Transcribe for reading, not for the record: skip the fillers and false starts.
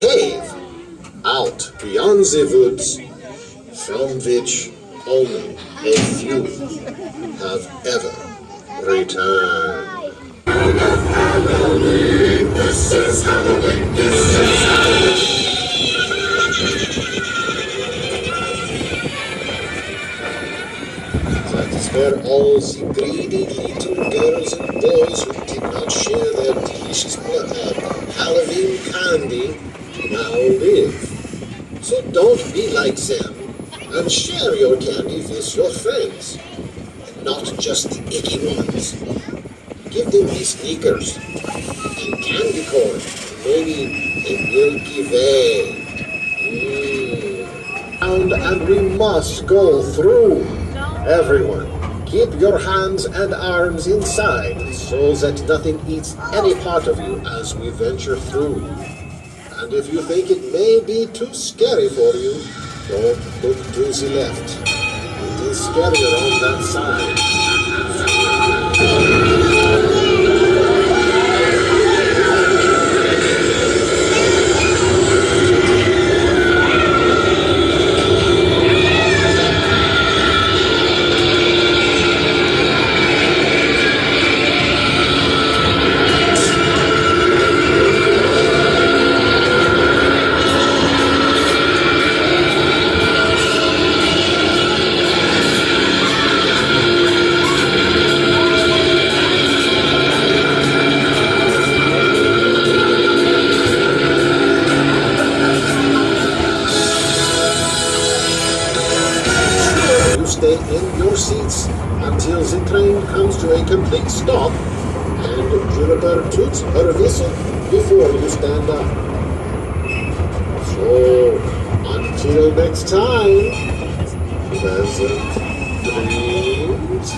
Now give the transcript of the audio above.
Cave out beyond the woods, from which only a few have ever returned. Halloween, this is Halloween, this is Halloween. That is where all the greedy little girls and boys who did not share their delicious Halloween candy now live. So don't be like them and share your candy with your friends, and not just the icky ones. Give them the sneakers and candy corn, maybe a Milky Way. And we must go through. Everyone, keep your hands and arms inside so that nothing eats any part of you as we venture through. And if you think it may be too scary for you, don't look to the left. It is scarier on that side. Stay in your seats until the train comes to a complete stop, and Juniper toots her whistle before you stand up. So, until next time, pleasant dreams.